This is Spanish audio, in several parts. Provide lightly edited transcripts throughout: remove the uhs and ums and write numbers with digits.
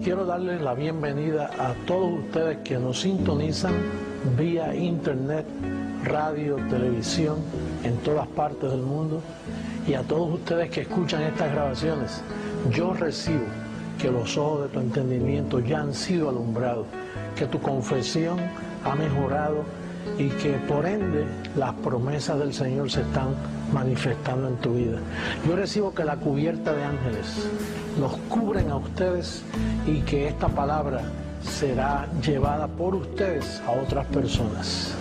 quiero darles la bienvenida a todos ustedes que nos sintonizan vía internet, radio, televisión, en todas partes del mundo, y a todos ustedes que escuchan estas grabaciones. Yo recibo que los ojos de tu entendimiento ya han sido alumbrados, que tu confesión ha mejorado y que por ende las promesas del Señor se están manifestando en tu vida. Yo recibo que la cubierta de ángeles los cubren a ustedes y que esta palabra será llevada por ustedes a otras personas.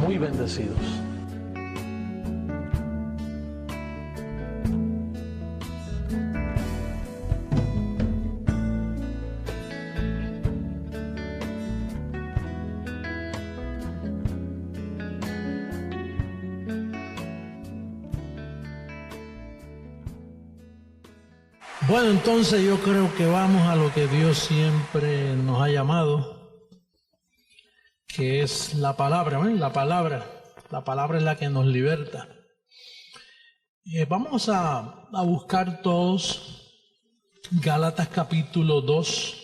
Muy bendecidos. Bueno, entonces yo creo que vamos a lo que Dios siempre nos ha llamado, que es la palabra, ¿ven? La palabra es la que nos liberta. Vamos a buscar todos Gálatas capítulo 2.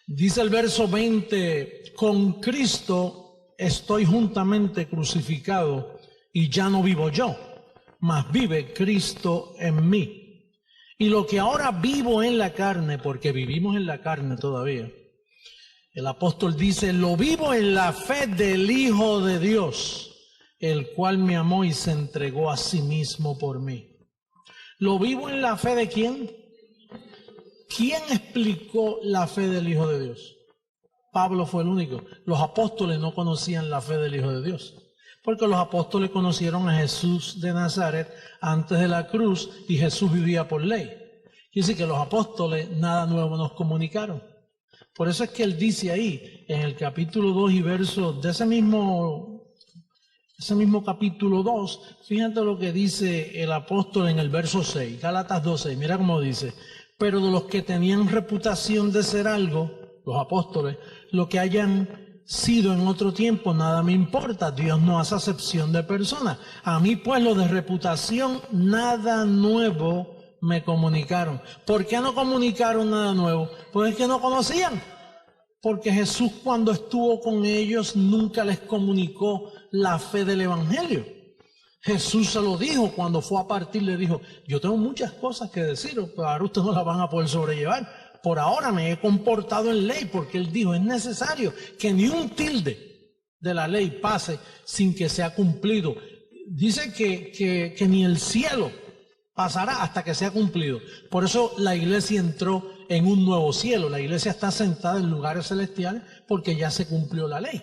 Dice el verso 20, con Cristo estoy juntamente crucificado y ya no vivo yo, mas vive Cristo en mí. Y lo que ahora vivo en la carne, porque vivimos en la carne todavía, el apóstol dice, lo vivo en la fe del Hijo de Dios, el cual me amó y se entregó a sí mismo por mí. ¿Lo vivo en la fe de quién? ¿Quién explicó la fe del Hijo de Dios? Pablo fue el único. Los apóstoles no conocían la fe del Hijo de Dios, porque los apóstoles conocieron a Jesús de Nazaret antes de la cruz y Jesús vivía por ley. Quiere decir que los apóstoles nada nuevo nos comunicaron. Por eso es que él dice ahí, en el capítulo 2 y versos de ese mismo capítulo 2, fíjate lo que dice el apóstol en el verso 6, Gálatas 2:6, mira cómo dice, pero de los que tenían reputación de ser algo, los apóstoles, lo que hayan sido en otro tiempo, nada me importa. Dios no hace acepción de personas. A mí, pues, lo de reputación, nada nuevo me comunicaron. ¿Por qué no comunicaron nada nuevo? Pues es que no conocían. Porque Jesús, cuando estuvo con ellos, nunca les comunicó la fe del Evangelio. Jesús se lo dijo cuando fue a partir, le dijo, yo tengo muchas cosas que deciros, pero ahora ustedes no las van a poder sobrellevar. Por ahora me he comportado en ley, porque él dijo, es necesario que ni un tilde de la ley pase sin que sea cumplido. Dice que ni el cielo pasará hasta que sea cumplido. Por eso la iglesia entró en un nuevo cielo. La iglesia está sentada en lugares celestiales porque ya se cumplió la ley.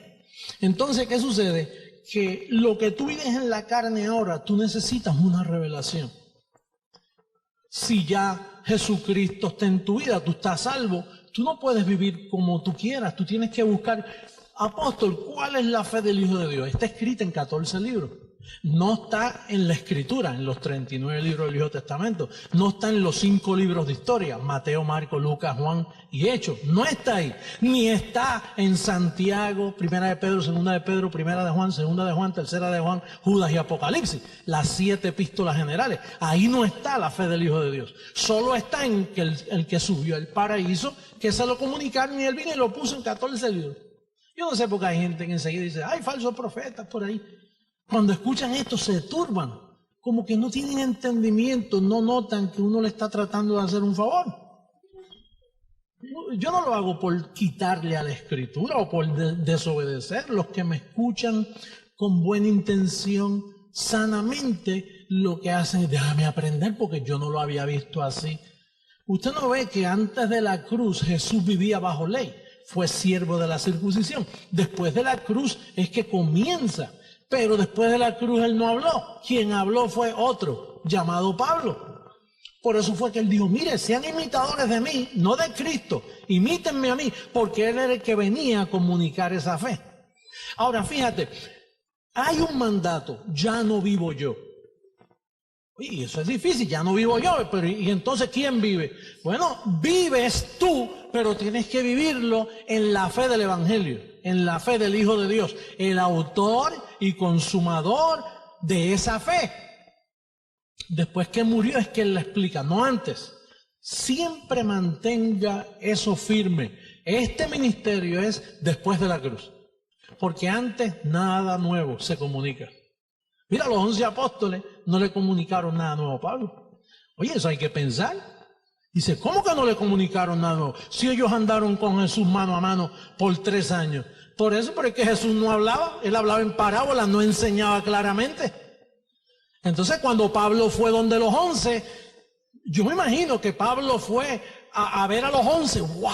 Entonces, ¿qué sucede? Que lo que tú vives en la carne ahora, tú necesitas una revelación. Si ya Jesucristo está en tu vida, tú estás salvo, tú no puedes vivir como tú quieras, tú tienes que buscar, apóstol, ¿cuál es la fe del Hijo de Dios? Está escrita en 14 libros, no está en la Escritura, en los 39 libros del Viejo Testamento, no está en los 5 libros de historia, Mateo, Marcos, Lucas, Juan y Hechos, no está ahí, ni está en Santiago, Primera de Pedro, Segunda de Pedro, Primera de Juan, Segunda de Juan, Tercera de Juan, Judas y Apocalipsis, las 7 epístolas generales. Ahí no está la fe del Hijo de Dios, solo está en que el que subió al paraíso, que se lo comunicaron y él vino y lo puso en 14 libros. Yo no sé por qué hay gente que enseguida dice, hay falsos profetas por ahí. Cuando escuchan esto se turban, como que no tienen entendimiento, no notan que uno le está tratando de hacer un favor. Yo no lo hago por quitarle a la Escritura o por desobedecer. Los que me escuchan con buena intención, sanamente, lo que hacen es déjame aprender porque yo no lo había visto así. Usted no ve que antes de la cruz Jesús vivía bajo ley, fue siervo de la circuncisión. Después de la cruz es que comienza. Pero después de la cruz él no habló. Quien habló fue otro, llamado Pablo. Por eso fue que él dijo, mire, sean imitadores de mí, no de Cristo. Imítenme a mí, porque él era el que venía a comunicar esa fe. Ahora, fíjate, hay un mandato, ya no vivo yo. Y eso es difícil, ya no vivo yo, pero ¿y entonces quién vive? Bueno, vives tú, pero tienes que vivirlo en la fe del Evangelio, en la fe del Hijo de Dios, el autor y consumador de esa fe. Después que murió es que él la explica, no antes. siempre mantenga eso firme. Este ministerio es después de la cruz, porque antes nada nuevo se comunica. Mira, los 11 apóstoles no le comunicaron nada nuevo a Pablo. Oye, eso hay que pensar. Dice, ¿cómo que no le comunicaron nada nuevo? Si ellos andaron con Jesús mano a mano por 3 años. Por eso, pero es que Jesús no hablaba, él hablaba en parábolas, no enseñaba claramente. Entonces, cuando Pablo fue donde los 11, yo me imagino que Pablo fue a ver a los 11. ¡Wow!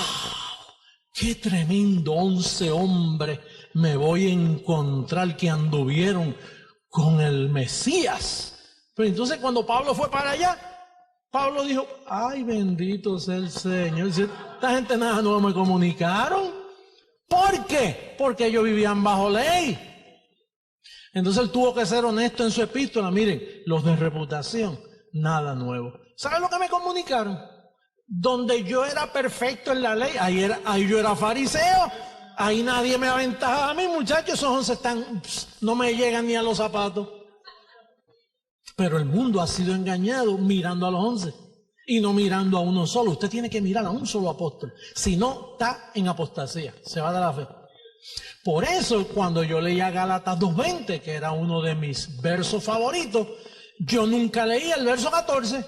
¡Qué tremendo 11 hombres me voy a encontrar que anduvieron con el Mesías! Pero entonces, cuando Pablo fue para allá, Pablo dijo, ¡ay, bendito sea el Señor! Dice, esta gente nada nuevo me comunicaron. ¿Por qué? Porque ellos vivían bajo ley. Entonces él tuvo que ser honesto en su epístola. Miren, los de reputación, nada nuevo. ¿Saben lo que me comunicaron? Donde yo era perfecto en la ley, ahí yo era fariseo. Ahí nadie me aventajaba a mí, muchachos. Esos 11 están, no me llegan ni a los zapatos. Pero el mundo ha sido engañado mirando a los 11 y no mirando a uno solo. Usted tiene que mirar a un solo apóstol. Si no, está en apostasía, se va de la fe. Por eso, cuando yo leía Gálatas 2:20, que era uno de mis versos favoritos, yo nunca leía el verso 14,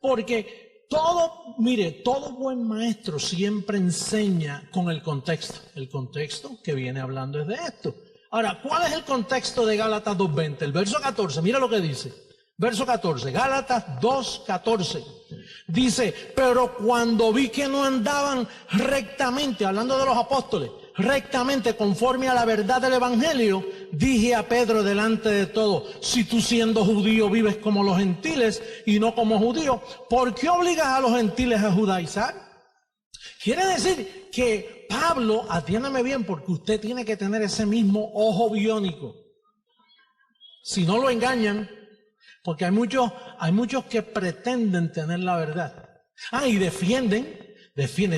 porque todo buen maestro siempre enseña con el contexto. El contexto que viene hablando es de esto. Ahora, ¿cuál es el contexto de Gálatas 2:20? El verso 14, mira lo que dice. Verso 14, Gálatas 2:14. Dice, pero cuando vi que no andaban rectamente, hablando de los apóstoles, rectamente conforme a la verdad del evangelio, dije a Pedro delante de todo, si tú siendo judío vives como los gentiles y no como judío, ¿por qué obligas a los gentiles a judaizar? Quiere decir que Pablo, atiéndame bien, porque usted tiene que tener ese mismo ojo biónico. Si no lo engañan, porque hay muchos que pretenden tener la verdad. Y defienden,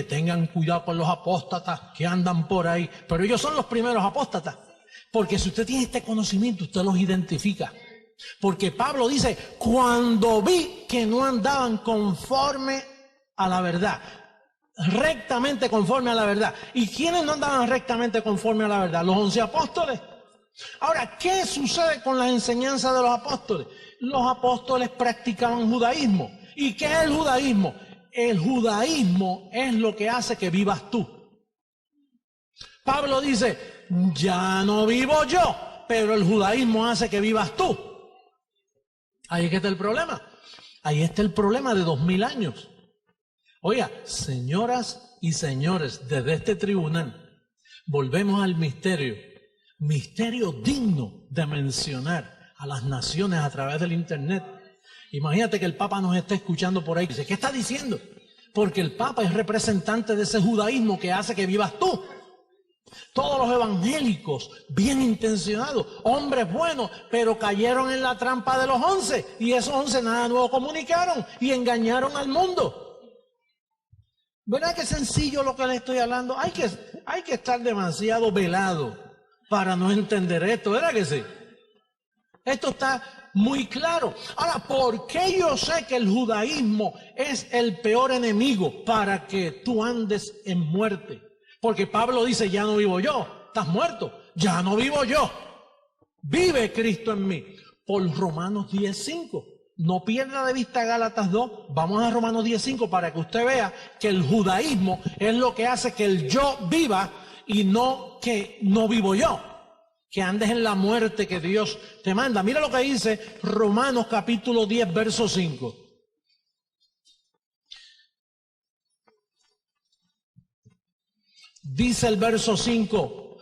tengan cuidado con los apóstatas que andan por ahí. Pero ellos son los primeros apóstatas. Porque si usted tiene este conocimiento, usted los identifica. Porque Pablo dice, cuando vi que no andaban conforme a la verdad. Rectamente conforme a la verdad. ¿Y quiénes no andaban rectamente conforme a la verdad? Los 11 apóstoles. Ahora, ¿qué sucede con las enseñanzas de los apóstoles? Los apóstoles practicaban judaísmo. ¿Y qué es el judaísmo? El judaísmo es lo que hace que vivas tú. Pablo dice, ya no vivo yo, pero el judaísmo hace que vivas tú. Ahí es que está el problema. Ahí está el problema de 2000 años. Oiga, señoras y señores, desde este tribunal, volvemos al misterio digno de mencionar a las naciones a través del internet. Imagínate que el Papa nos está escuchando por ahí. Dice, ¿qué está diciendo? Porque el Papa es representante de ese judaísmo que hace que vivas tú. Todos los evangélicos, bien intencionados, hombres buenos, pero cayeron en la trampa de los 11. Y esos 11 nada nuevo comunicaron y engañaron al mundo. ¿Verdad que sencillo lo que le estoy hablando? Hay que estar demasiado velado para no entender esto, ¿verdad que sí? Esto está muy claro. Ahora, ¿por qué yo sé que el judaísmo es el peor enemigo para que tú andes en muerte? Porque Pablo dice, ya no vivo yo, estás muerto, ya no vivo yo, vive Cristo en mí. Por Romanos 10:5. No pierda de vista Gálatas 2, vamos a Romanos 10:5 para que usted vea que el judaísmo es lo que hace que el yo viva y no que no vivo yo. Que andes en la muerte que Dios te manda. Mira lo que dice Romanos capítulo 10, verso 5. Dice el verso 5,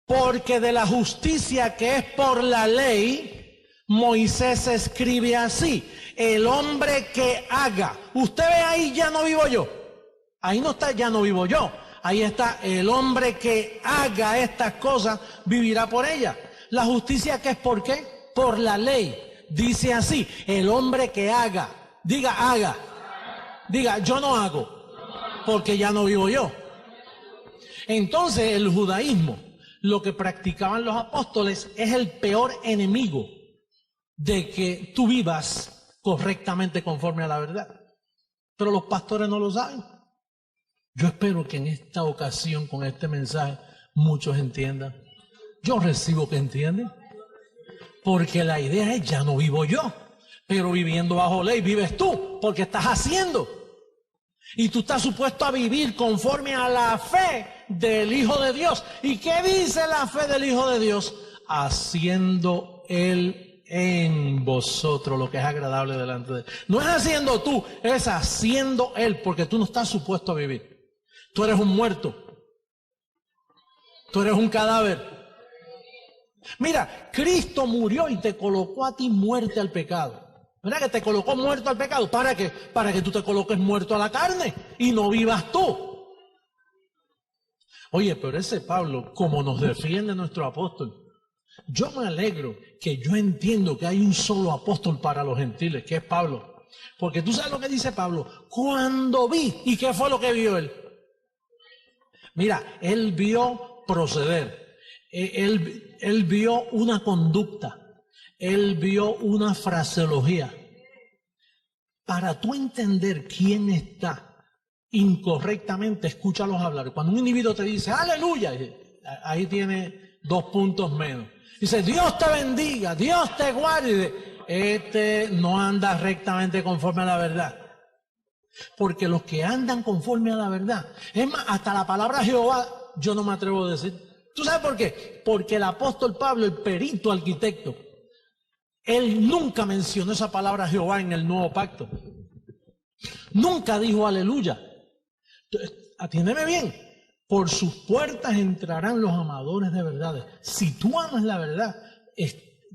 porque de la justicia que es por la ley, Moisés escribe así, el hombre que haga. Usted ve ahí, ya no vivo yo. Ahí no está, ya no vivo yo. Ahí está, el hombre que haga estas cosas vivirá por ellas. La justicia que es por qué? Por la ley. Dice así, el hombre que haga. Diga, haga. Diga, yo no hago, porque ya no vivo yo. Entonces el judaísmo, lo que practicaban los apóstoles, es el peor enemigo de que tú vivas correctamente conforme a la verdad. pero los pastores no lo saben. Yo espero que en esta ocasión, con este mensaje, muchos entiendan. Yo recibo que entienden. Porque la idea es, ya no vivo yo, pero viviendo bajo ley vives tú, porque estás haciendo. Y tú estás supuesto a vivir conforme a la fe del Hijo de Dios. ¿Y qué dice la fe del Hijo de Dios? Haciendo Él en vosotros lo que es agradable delante de Él. No es haciendo tú, es haciendo Él, porque tú no estás supuesto a vivir. Tú eres un muerto. Tú eres un cadáver. Mira, Cristo murió y te colocó a ti muerte al pecado. ¿Verdad que te colocó muerto al pecado? ¿Para qué? Para que tú te coloques muerto a la carne y no vivas tú. Oye, pero ese Pablo, como nos defiende nuestro apóstol, yo me alegro que yo entiendo que hay un solo apóstol para los gentiles, que es Pablo. Porque tú sabes lo que dice Pablo. Cuando vi, ¿y qué fue lo que vio él? Mira, él vio proceder. Él vio una conducta, él vio una fraseología. Para tú entender quién está incorrectamente, escúchalos hablar. Cuando un individuo te dice, aleluya, ahí tiene 2 puntos menos. Dice, Dios te bendiga, Dios te guarde. Este no anda rectamente conforme a la verdad. Porque los que andan conforme a la verdad, es más, hasta la palabra Jehová, yo no me atrevo a decir. ¿Tú sabes por qué? Porque el apóstol Pablo, el perito arquitecto, él nunca mencionó esa palabra Jehová en el nuevo pacto. Nunca dijo aleluya. Atiéndeme bien. Por sus puertas entrarán los amadores de verdades. Si tú amas la verdad,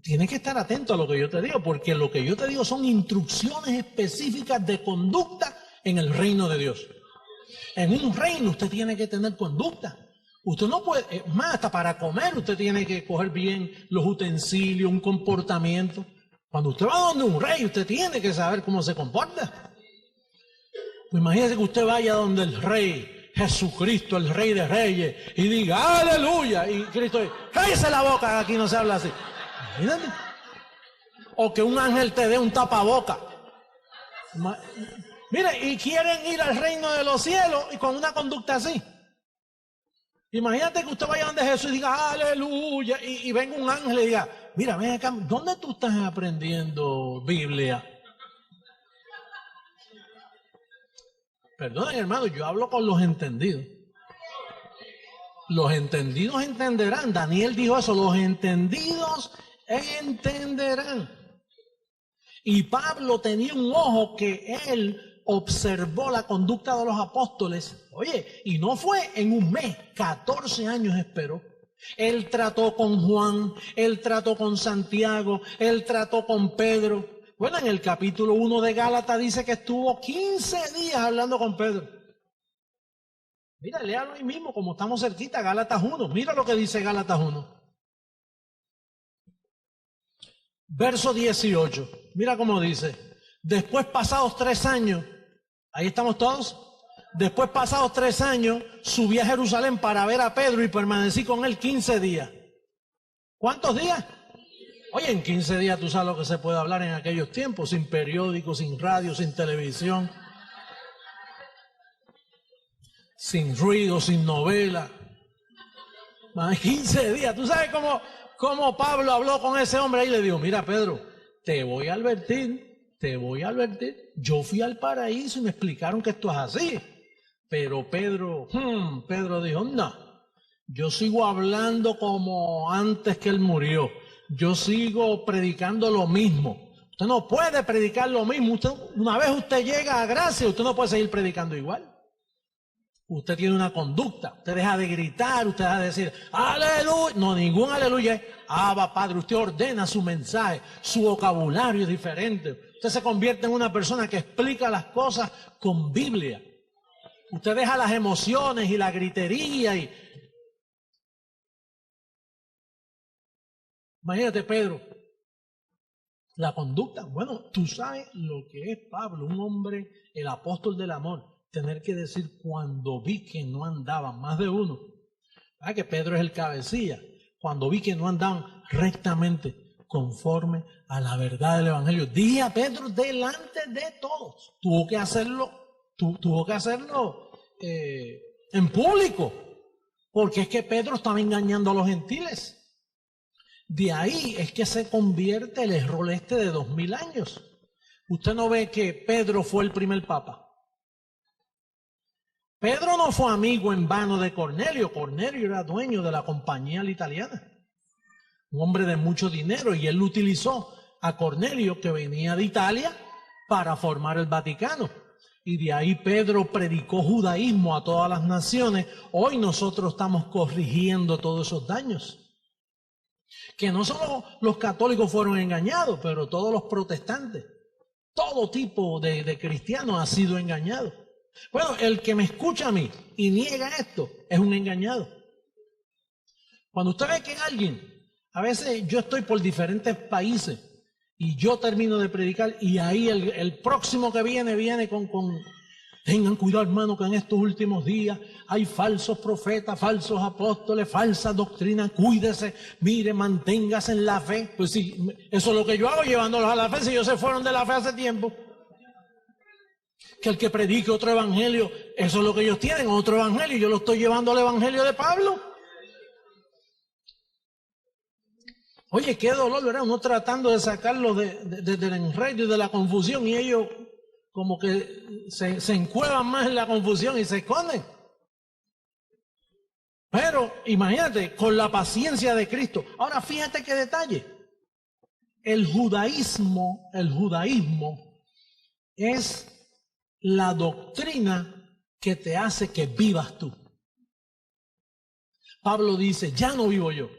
tienes que estar atento a lo que yo te digo, porque lo que yo te digo son instrucciones específicas de conducta en el reino de Dios. En un reino usted tiene que tener conducta. Usted no puede, más hasta para comer usted tiene que coger bien los utensilios, un comportamiento. Cuando usted va donde un rey, usted tiene que saber cómo se comporta. Pues imagínese que usted vaya donde el rey Jesucristo, el Rey de Reyes, y diga aleluya, y Cristo dice, cállese la boca, aquí no se habla así. Imagínate. O que un ángel te dé un tapaboca. Mire, y quieren ir al reino de los cielos y con una conducta así. Imagínate que usted vaya donde Jesús y diga aleluya, y venga un ángel y diga, mira, ven acá, ¿dónde tú estás aprendiendo Biblia? Perdonen, hermano, yo hablo con los entendidos. Los entendidos entenderán. Daniel dijo eso, los entendidos entenderán. Y Pablo tenía un ojo que él observó la conducta de los apóstoles. Oye, y no fue en un mes, 14 años esperó. Él trató con Juan, él trató con Santiago, él trató con Pedro. Bueno, en el capítulo 1 de Gálatas dice que estuvo 15 días hablando con Pedro. Mira, léalo ahí mismo, como estamos cerquita, Gálatas 1. Mira lo que dice Gálatas 1. Verso 18. Mira cómo dice. Después pasados 3 años, ahí estamos todos. Después pasados 3 años, subí a Jerusalén para ver a Pedro y permanecí con él 15 días. ¿Cuántos días? Oye, en 15 días tú sabes lo que se puede hablar en aquellos tiempos, sin periódicos, sin radio, sin televisión, sin ruido, sin novela. 15 días. ¿Tú sabes cómo Pablo habló con ese hombre? Ahí le dijo, mira Pedro, te voy a advertir. Yo fui al paraíso y me explicaron que esto es así. Pero Pedro dijo, no, yo sigo hablando como antes que él murió. Yo sigo predicando lo mismo. Usted no puede predicar lo mismo. Una vez usted llega a gracia, usted no puede seguir predicando igual. Usted tiene una conducta. Usted deja de gritar, usted deja de decir, aleluya. No, ningún aleluya. Va, Padre, usted ordena su mensaje. Su vocabulario es diferente. Usted se convierte en una persona que explica las cosas con Biblia. Usted deja las emociones y la gritería y... Imagínate, Pedro, la conducta. Bueno, tú sabes lo que es Pablo, un hombre, el apóstol del amor, tener que decir cuando vi que no andaban, más de uno. ¿Verdad que Pedro es el cabecilla? Cuando vi que no andaban rectamente conforme a la verdad del evangelio. Dije a Pedro delante de todos. Tuvo que hacerlo tuvo que hacerlo en público, porque es que Pedro estaba engañando a los gentiles. De ahí es que se convierte el error de 2000 años. Usted no ve que Pedro fue el primer papa. Pedro no fue amigo en vano de Cornelio. Cornelio era dueño de la compañía italiana, un hombre de mucho dinero, y él utilizó a Cornelio, que venía de Italia, para formar el Vaticano. Y de ahí Pedro predicó judaísmo a todas las naciones. Hoy nosotros estamos corrigiendo todos esos daños. Que no solo los católicos fueron engañados, pero todos los protestantes, todo tipo de cristianos ha sido engañado. Bueno, el que me escucha a mí y niega esto es un engañado. Cuando usted ve que alguien, a veces yo estoy por diferentes países y yo termino de predicar y ahí el próximo que viene con tengan cuidado, hermano, que en estos últimos días hay falsos profetas, falsos apóstoles, falsas doctrinas, cuídese, mire, manténgase en la fe. Pues sí, eso es lo que yo hago, llevándolos a la fe, si ellos se fueron de la fe hace tiempo. Que el que predique otro evangelio, eso es lo que ellos tienen, otro evangelio, y yo lo estoy llevando al evangelio de Pablo. Oye, qué dolor, ¿verdad? Uno tratando de sacarlo del enredo y de la confusión, y ellos como que se encuevan más en la confusión y se esconden. Pero imagínate, con la paciencia de Cristo. Ahora fíjate qué detalle. El judaísmo es la doctrina que te hace que vivas tú. Pablo dice, ya no vivo yo,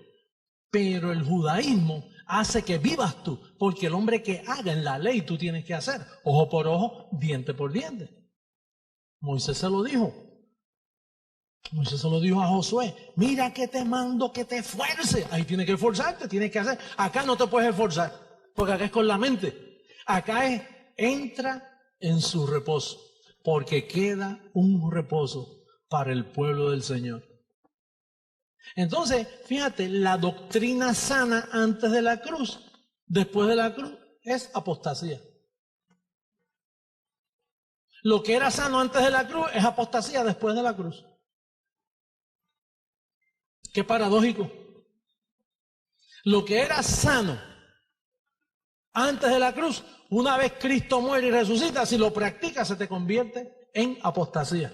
pero el judaísmo hace que vivas tú, porque el hombre que haga en la ley tú tienes que hacer, ojo por ojo, diente por diente. Moisés se lo dijo. Moisés se lo dijo a Josué, mira que te mando que te esfuerces. Ahí tienes que esforzarte, tienes que hacer. Acá no te puedes esforzar, porque acá es con la mente. Acá es, entra en su reposo, porque queda un reposo para el pueblo del Señor. Entonces, fíjate, la doctrina sana antes de la cruz, después de la cruz, es apostasía. Lo que era sano antes de la cruz es apostasía después de la cruz. Qué paradójico. Lo que era sano antes de la cruz, una vez Cristo muere y resucita, si lo practicas se te convierte en apostasía.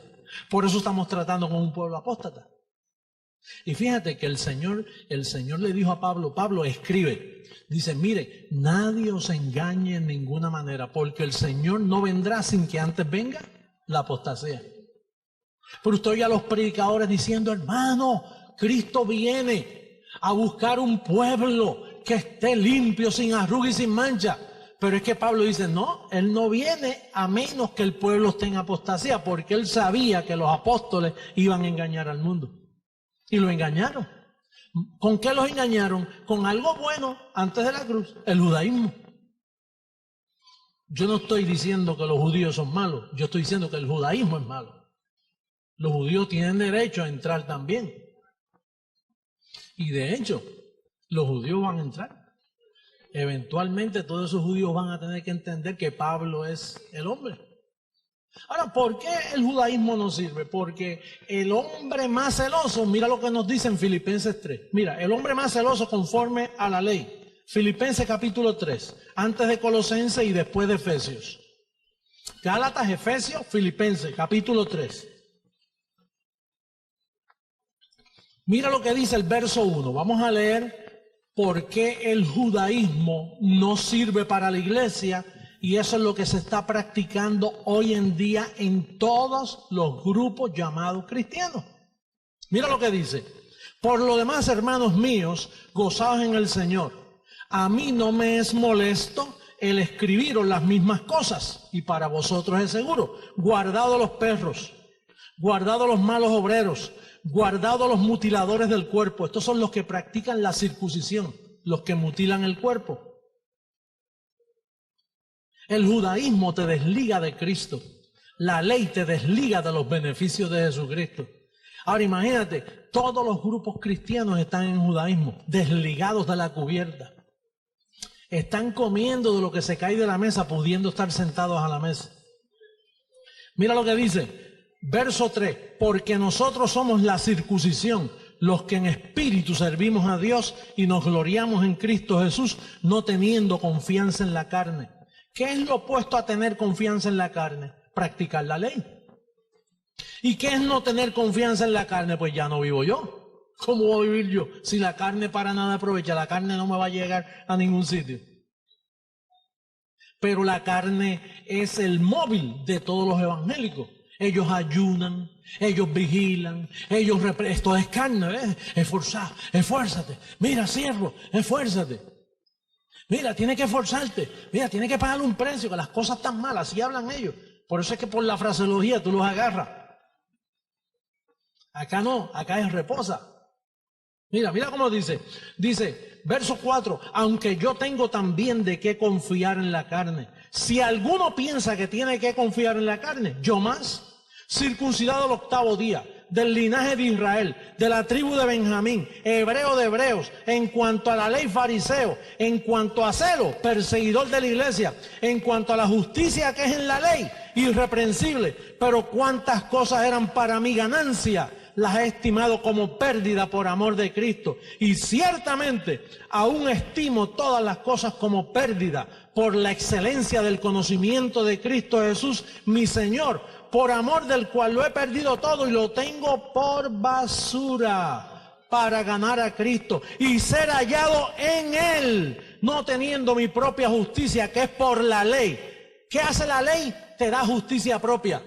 Por eso estamos tratando con un pueblo apóstata. Y fíjate que el Señor le dijo a Pablo, Pablo, escribe. Dice, mire, nadie os engañe en ninguna manera, porque el Señor no vendrá sin que antes venga la apostasía. Pero usted oye a los predicadores diciendo, hermano, Cristo viene a buscar un pueblo que esté limpio, sin arruga y sin mancha. Pero es que Pablo dice, no, Él no viene a menos que el pueblo esté en apostasía, porque Él sabía que los apóstoles iban a engañar al mundo. Y lo engañaron. ¿Con qué los engañaron? Con algo bueno antes de la cruz, el judaísmo. Yo no estoy diciendo que los judíos son malos, yo estoy diciendo que el judaísmo es malo. Los judíos tienen derecho a entrar también. Y de hecho, los judíos van a entrar. Eventualmente todos esos judíos van a tener que entender que Pablo es el hombre. Ahora, ¿por qué el judaísmo no sirve? Porque el hombre más celoso, mira lo que nos dice en Filipenses 3. Mira, el hombre más celoso conforme a la ley. Filipenses capítulo 3, antes de Colosenses y después de Efesios. Gálatas, Efesios, Filipenses capítulo 3. Mira lo que dice el verso 1. Vamos a leer por qué el judaísmo no sirve para la iglesia. Y eso es lo que se está practicando hoy en día en todos los grupos llamados cristianos. Mira lo que dice. Por lo demás, hermanos míos, gozaos en el Señor. A mí no me es molesto el escribiros las mismas cosas. Y para vosotros es seguro. Guardado los perros, guardado los malos obreros, guardado los mutiladores del cuerpo. Estos son los que practican la circuncisión, los que mutilan el cuerpo. El judaísmo te desliga de Cristo. La ley te desliga de los beneficios de Jesucristo. Ahora imagínate, todos los grupos cristianos están en judaísmo, desligados de la cubierta. Están comiendo de lo que se cae de la mesa, pudiendo estar sentados a la mesa. Mira lo que dice, verso 3, porque nosotros somos la circuncisión, los que en espíritu servimos a Dios y nos gloriamos en Cristo Jesús, no teniendo confianza en la carne. ¿Qué es lo opuesto a tener confianza en la carne? Practicar la ley. ¿Y qué es no tener confianza en la carne? Pues ya no vivo yo. ¿Cómo voy a vivir yo? Si la carne para nada aprovecha, la carne no me va a llegar a ningún sitio. Pero la carne es el móvil de todos los evangélicos. Ellos ayunan, ellos vigilan, esto es carne, ¿ves? Esfuérzate. Mira, siervo, esfuérzate. Mira, tienes que esforzarte. Mira, tienes que pagar un precio, que las cosas están malas, así hablan ellos. Por eso es que por la fraseología tú los agarras. Acá no, acá es reposa. Mira cómo dice. Dice, verso 4, aunque yo tengo también de qué confiar en la carne. Si alguno piensa que tiene que confiar en la carne, yo más. Circuncidado el 8º día, del linaje de Israel, de la tribu de Benjamín, hebreo de hebreos, en cuanto a la ley fariseo, en cuanto a celo, perseguidor de la iglesia, en cuanto a la justicia que es en la ley, irreprensible. Pero cuántas cosas eran para mi ganancia, las he estimado como pérdida por amor de Cristo. Y ciertamente aún estimo todas las cosas como pérdida por la excelencia del conocimiento de Cristo Jesús, mi Señor, por amor del cual lo he perdido todo y lo tengo por basura para ganar a Cristo y ser hallado en Él, no teniendo mi propia justicia, que es por la ley. ¿Qué hace la ley? Te da justicia propia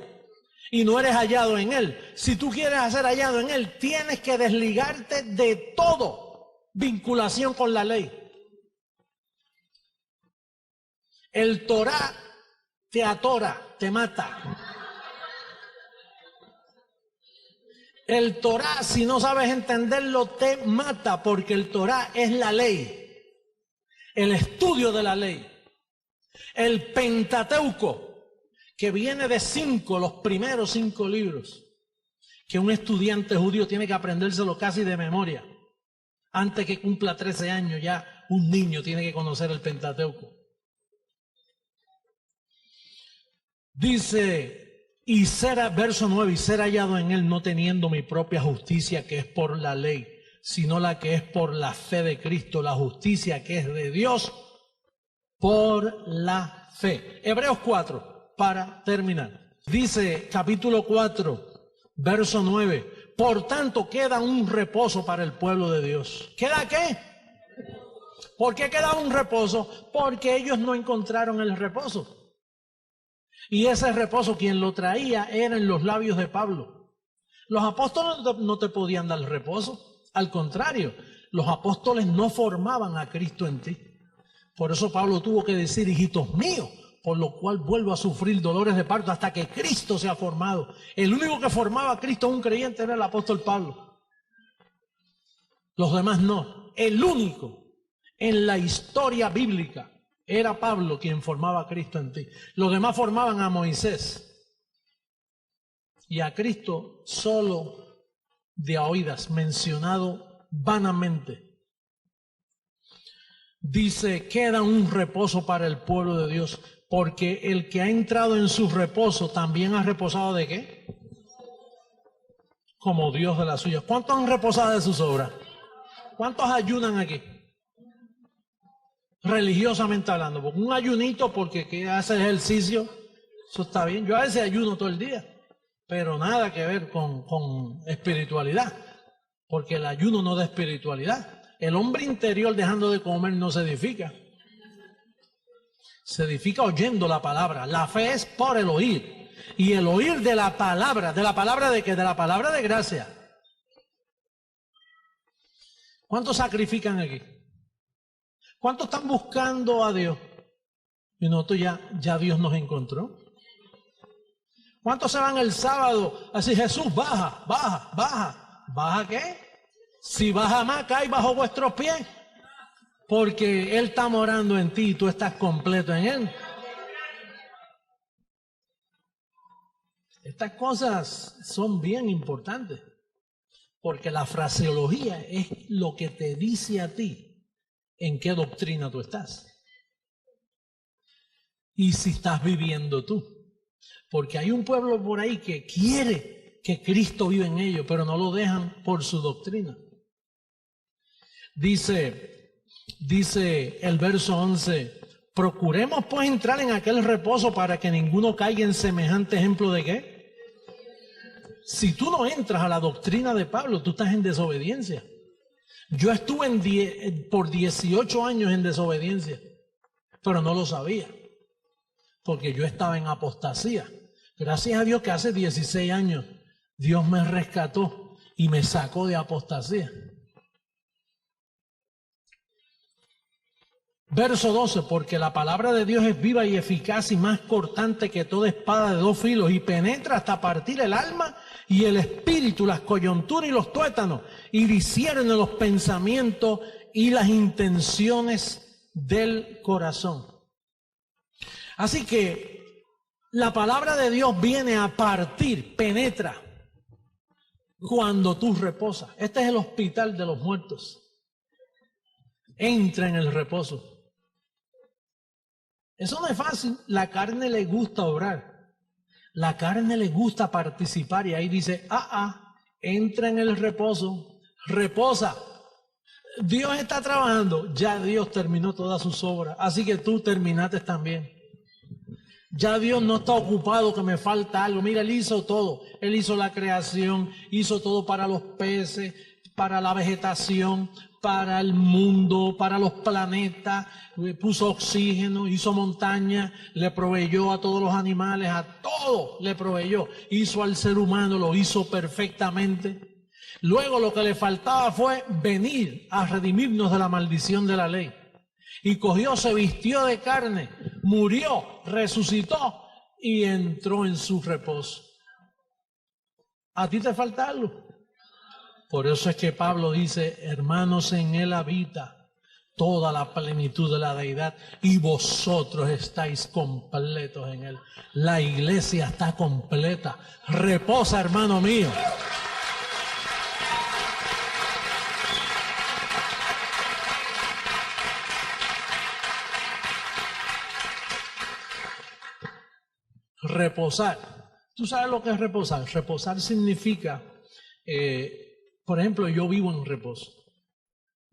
y no eres hallado en Él. Si tú quieres ser hallado en Él, tienes que desligarte de todo vinculación con la ley. El Torah te atora, te mata. El Torah, si no sabes entenderlo, te mata, porque el Torah es la ley, el estudio de la ley. El Pentateuco, que viene de los primeros 5 libros, que un estudiante judío tiene que aprendérselo casi de memoria. Antes que cumpla 13 años ya un niño tiene que conocer el Pentateuco. Dice, verso 9, y ser hallado en Él no teniendo mi propia justicia que es por la ley, sino la que es por la fe de Cristo, la justicia que es de Dios por la fe. Hebreos 4, para terminar. Dice capítulo 4, verso 9, por tanto queda un reposo para el pueblo de Dios. ¿Queda qué? ¿Por qué queda un reposo? Porque ellos no encontraron el reposo. Y ese reposo quien lo traía era en los labios de Pablo. Los apóstoles no te podían dar reposo. Al contrario, los apóstoles no formaban a Cristo en ti. Por eso Pablo tuvo que decir, hijitos míos, por lo cual vuelvo a sufrir dolores de parto hasta que Cristo sea formado. El único que formaba a Cristo un creyente era el apóstol Pablo. Los demás no. El único en la historia bíblica era Pablo quien formaba a Cristo en ti. Los demás formaban a Moisés. Y a Cristo solo de a oídas, mencionado vanamente. Dice, queda un reposo para el pueblo de Dios, porque el que ha entrado en su reposo también ha reposado ¿de qué? Como Dios de las suyas. ¿Cuántos han reposado de sus obras? ¿Cuántos ayunan aquí? Religiosamente hablando, porque un ayunito porque que hace ejercicio, eso está bien. Yo a veces ayuno todo el día, pero nada que ver con espiritualidad, porque el ayuno no da espiritualidad. El hombre interior dejando de comer no se edifica. Se edifica oyendo la palabra. La fe es por el oír. Y el oír de la palabra de qué? De la palabra de gracia. ¿Cuántos sacrifican aquí? ¿Cuántos están buscando a Dios? Y nosotros ya Dios nos encontró. ¿Cuántos se van el sábado? Así, Jesús, baja. ¿Baja qué? Si baja más, cae bajo vuestros pies. Porque Él está morando en ti y tú estás completo en Él. Estas cosas son bien importantes. Porque la fraseología es lo que te dice a ti en qué doctrina tú estás y si estás viviendo tú. Porque hay un pueblo por ahí que quiere que Cristo vive en ellos, pero no lo dejan por su doctrina. Dice el verso 11, procuremos pues entrar en aquel reposo para que ninguno caiga en semejante ejemplo de ¿qué? Si tú no entras a la doctrina de Pablo, tú estás en desobediencia. Yo estuve por 18 años en desobediencia, pero no lo sabía, porque yo estaba en apostasía. Gracias a Dios que hace 16 años Dios me rescató y me sacó de apostasía. Verso 12, porque la palabra de Dios es viva y eficaz y más cortante que toda espada de dos filos y penetra hasta partir el alma y el espíritu, las coyunturas y los tuétanos, y discierne los pensamientos y las intenciones del corazón. Así que la palabra de Dios viene a partir, penetra, cuando tú reposas. Este es el hospital de los muertos. Entra en el reposo. Eso no es fácil. La carne le gusta obrar. La carne le gusta participar y ahí dice, entra en el reposo, reposa. Dios está trabajando. Ya Dios terminó todas sus obras. Así que tú terminaste también. Ya Dios no está ocupado que me falta algo. Mira, Él hizo todo. Él hizo la creación, hizo todo para los peces, para la vegetación, para el mundo, para los planetas, puso oxígeno, hizo montaña, le proveyó a todos los animales, a todo le proveyó. Hizo al ser humano, lo hizo perfectamente. Luego lo que le faltaba fue venir a redimirnos de la maldición de la ley. Y cogió, se vistió de carne, murió, resucitó y entró en su reposo. ¿A ti te falta algo? Por eso es que Pablo dice, hermanos, en Él habita toda la plenitud de la deidad y vosotros estáis completos en Él. La iglesia está completa. Reposa, hermano mío. Reposar. ¿Tú sabes lo que es reposar? Reposar significa, por ejemplo, yo vivo en reposo.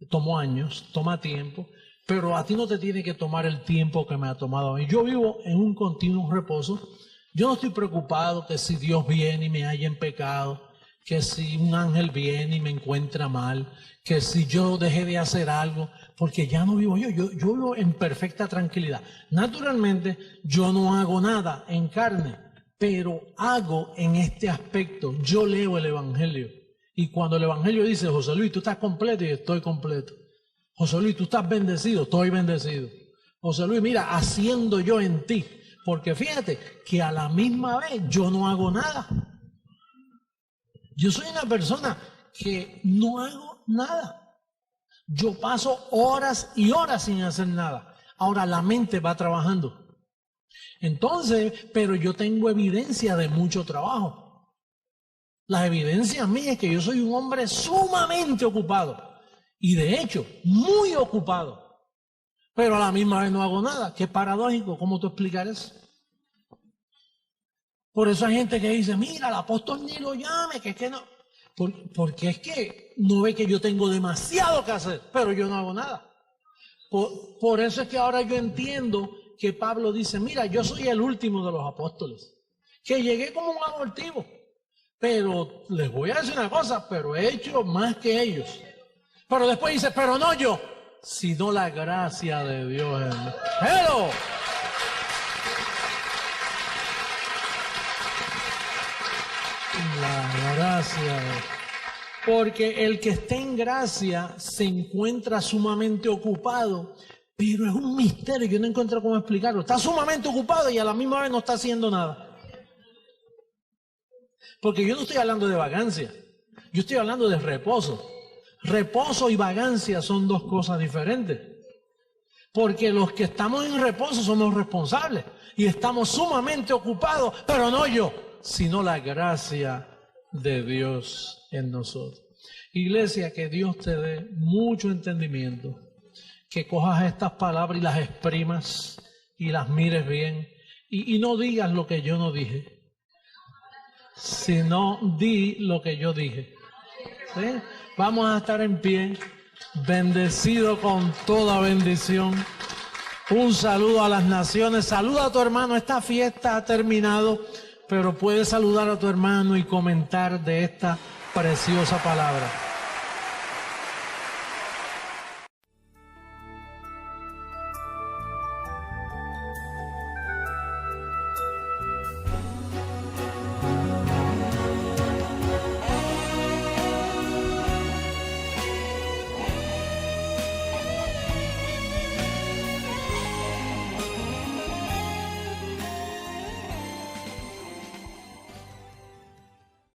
Tomó años, toma tiempo, pero a ti no te tiene que tomar el tiempo que me ha tomado a mí. Yo vivo en un continuo reposo. Yo no estoy preocupado que si Dios viene y me halla en pecado, que si un ángel viene y me encuentra mal, que si yo dejé de hacer algo, porque ya no vivo yo vivo en perfecta tranquilidad. Naturalmente, yo no hago nada en carne, pero hago en este aspecto. Yo leo el Evangelio. Y cuando el Evangelio dice, José Luis, tú estás completo, y estoy completo. José Luis, tú estás bendecido, estoy bendecido. José Luis, mira, haciendo yo en ti. Porque fíjate que a la misma vez yo no hago nada. Yo soy una persona que no hago nada. Yo paso horas y horas sin hacer nada. Ahora la mente va trabajando. Entonces, pero yo tengo evidencia de mucho trabajo. Las evidencias mías es que yo soy un hombre sumamente ocupado. Y de hecho, muy ocupado. Pero a la misma vez no hago nada. Qué paradójico. ¿Cómo tú explicar eso? Por eso hay gente que dice, mira, el apóstol ni lo llame, que es que no. Porque es que no ve que yo tengo demasiado que hacer, pero yo no hago nada. Por eso es que ahora yo entiendo que Pablo dice, mira, yo soy el último de los apóstoles, que llegué como un abortivo, pero les voy a decir una cosa, pero he hecho más que ellos. Pero después dice, pero no yo, sino la gracia de Dios en mí. ¡Hello! La gracia. Porque el que está en gracia se encuentra sumamente ocupado, pero es un misterio, yo no encuentro cómo explicarlo. Está sumamente ocupado y a la misma vez no está haciendo nada. Porque yo no estoy hablando de vagancia, yo estoy hablando de reposo. Reposo y vagancia son dos cosas diferentes. Porque los que estamos en reposo somos responsables y estamos sumamente ocupados, pero no yo, sino la gracia de Dios en nosotros. Iglesia, que Dios te dé mucho entendimiento, que cojas estas palabras y las exprimas y las mires bien Y no digas lo que yo no dije, sino di lo que yo dije. ¿Sí? Vamos a estar en pie, bendecido con toda bendición. Un saludo a las naciones. Saluda a tu hermano. Esta fiesta ha terminado, pero puedes saludar a tu hermano y comentar de esta preciosa palabra.